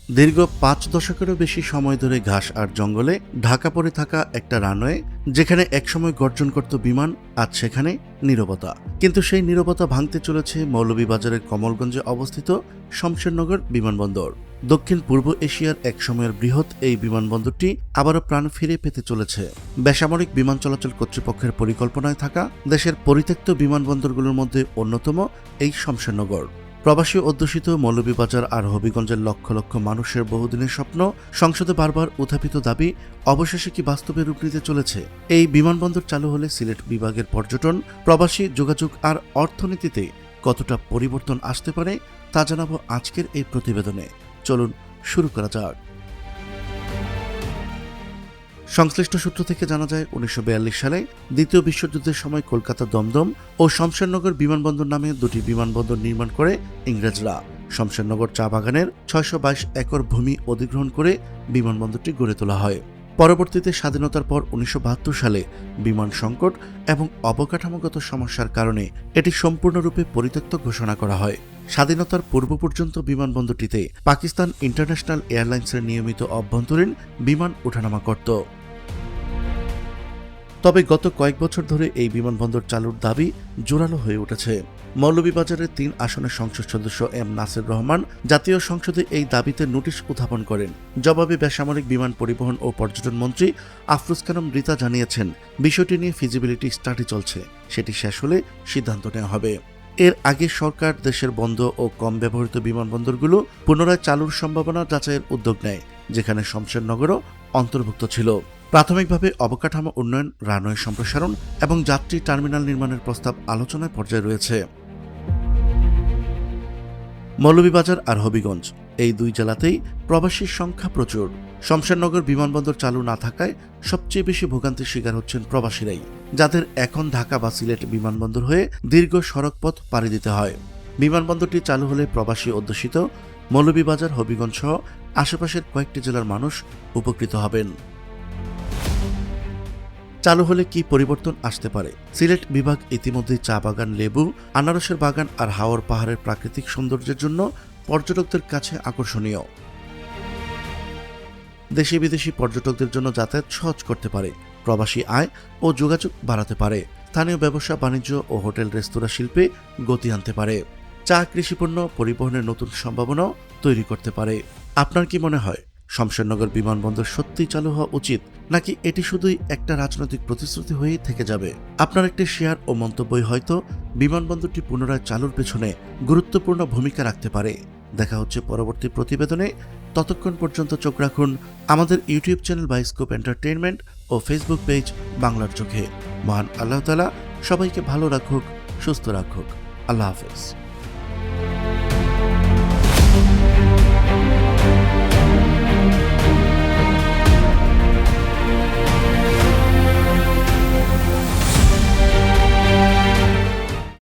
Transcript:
দীর্ঘ ৫ দশকেরও বেশি সময় ধরে ঘাস আর জঙ্গলে ঢাকা পড়ে থাকা একটা রানওয়ে, যেখানে একসময় গর্জন করত বিমান, আজ সেখানে নীরবতা। কিন্তু সেই নীরবতা ভাঙতে চলেছে মৌলভীবাজারের কমলগঞ্জে অবস্থিত শমশেরনগর বিমানবন্দর। দক্ষিণ পূর্ব এশিয়ার এক সময়ের বৃহৎ এই বিমানবন্দরটি আবারও প্রাণ ফিরে পেতে চলেছে। বেসামরিক বিমান চলাচল কর্তৃপক্ষের পরিকল্পনায় থাকা দেশের পরিত্যক্ত বিমানবন্দরগুলোর মধ্যে অন্যতম এই শমশেরনগর। প্রবাসী অধ্যুষিত মৌলভীবাজার আর হবিগঞ্জের লক্ষ লক্ষ মানুষের বহুদিনের স্বপ্ন, সংসদে বারবার উত্থাপিত দাবি অবশেষে কি বাস্তবে রূপ নিতে চলেছে? এই বিমানবন্দর চালু হলে সিলেট বিভাগের পর্যটন, প্রবাসী যোগাযোগ আর অর্থনীতিতে কতটা পরিবর্তন আসতে পারে তা জানাবো আজকের এই প্রতিবেদনে। চলুন শুরু করা যাক। সংশ্লিষ্ট সূত্র থেকে জানা যায় ১৯৪২ সালে দ্বিতীয় বিশ্বযুদ্ধের সময় কলকাতা দমদম ও শমশেরনগর বিমানবন্দর নামে দুটি বিমানবন্দর নির্মাণ করে ইংরেজরা। শমশেরনগর চা বাগানের ৬২২ একর ভূমি অধিগ্রহণ করে বিমানবন্দরটি গড়ে তোলা হয়। পরবর্তীতে স্বাধীনতার পর ১৯৭২ সালে বিমান সংকট এবং অবকাঠামোগত সমস্যার কারণে এটি সম্পূর্ণরূপে পরিত্যক্ত ঘোষণা করা হয়। স্বাধীনতার পূর্ব পর্যন্ত বিমানবন্দরটিতে পাকিস্তান ইন্টারন্যাশনাল এয়ারলাইন্সের নিয়মিত অভ্যন্তরীণ বিমান ওঠানামা করত। তবে গত কয়েক বছর ধরে এই বিমানবন্দর চালুর দাবি জোরালো হয়ে উঠেছে। মৌলভীবাজারের ৩ আসনের সংসদ সদস্য এম নাসির রহমান জাতীয় সংসদে এই দাবিতে নোটিশ উত্থাপন করেন। জবাবে বেসামরিক বিমান পরিবহন ও পর্যটন মন্ত্রী আফরোজ খানম রিতা জানিয়েছেন, বিষয়টি নিয়ে ফিজিবিলিটি স্টাডি চলছে, সেটি শেষ হলে সিদ্ধান্ত নেওয়া হবে। এর আগে সরকার দেশের বন্ধ ও কম ব্যবহৃত বিমানবন্দরগুলো পুনরায় চালুর সম্ভাবনা যাচাইয়ের উদ্যোগ নেয়, যেখানে শমশেরনগরও অন্তর্ভুক্ত ছিল। প্রাথমিকভাবে অবকাঠামো উন্নয়ন, রানওয়ে সম্প্রসারণ এবং যাত্রী টার্মিনাল নির্মাণের প্রস্তাব আলোচনায় পর্যায়ে রয়েছে। মৌলভীবাজার আর হবিগঞ্জ এই দুই জেলাতেই প্রবাসীর সংখ্যা প্রচুর। শমশেরনগর বিমানবন্দর চালু না থাকায় সবচেয়ে বেশি ভোগান্তির শিকার হচ্ছেন প্রবাসীরাই, যাদের এখন ঢাকা বা সিলেট বিমানবন্দর হয়ে দীর্ঘ সড়কপথ পাড়ি দিতে হয়। বিমানবন্দরটি চালু হলে প্রবাসী অধ্যুষিত মৌলভীবাজার, হবিগঞ্জ সহ আশেপাশের কয়েকটি জেলার মানুষ উপকৃত হবেন। চালু হলে কি পরিবর্তন আসতে পারে? সিলেট বিভাগ ইতিমধ্যেই চা বাগান, লেবু, আনারসের বাগান আর হাওর পাহাড়ের প্রাকৃতিক সৌন্দর্যের জন্য পর্যটকদের কাছে আকর্ষণীয়। দেশি বিদেশি পর্যটকদের জন্য যাতায়াত সহজ করতে পারে, প্রবাসী আয় ও যোগাযোগ বাড়াতে পারে, স্থানীয় ব্যবসা বাণিজ্য ও হোটেল রেস্তোরাঁ শিল্পে গতি আনতে পারে, চা, কৃষিপণ্য পরিবহনের নতুন সম্ভাবনাও তৈরি করতে পারে। আপনার কি মনে হয়, শমশেরনগর বিমানবন্দর সত্যিই চালু হওয়া উচিত, নাকি এটি শুধুই একটা রাজনৈতিক প্রতিশ্রুতি হয়েই থেকে যাবে? আপনার একটি শেয়ার ও মন্তব্যই হয়তো বিমানবন্দরটি পুনরায় চালুর পেছনে গুরুত্বপূর্ণ ভূমিকা রাখতে পারে। দেখা হচ্ছে পরবর্তী প্রতিবেদনে। ততক্ষণ পর্যন্ত চোখ রাখুন আমাদের ইউটিউব চ্যানেল বাইস্কোপ এন্টারটেইনমেন্ট ও ফেসবুক পেজ বাংলার চোখে। মহান আল্লাহ তাআলা সবাইকে ভালো রাখুক, সুস্থ রাখুক। আল্লাহ হাফেজ।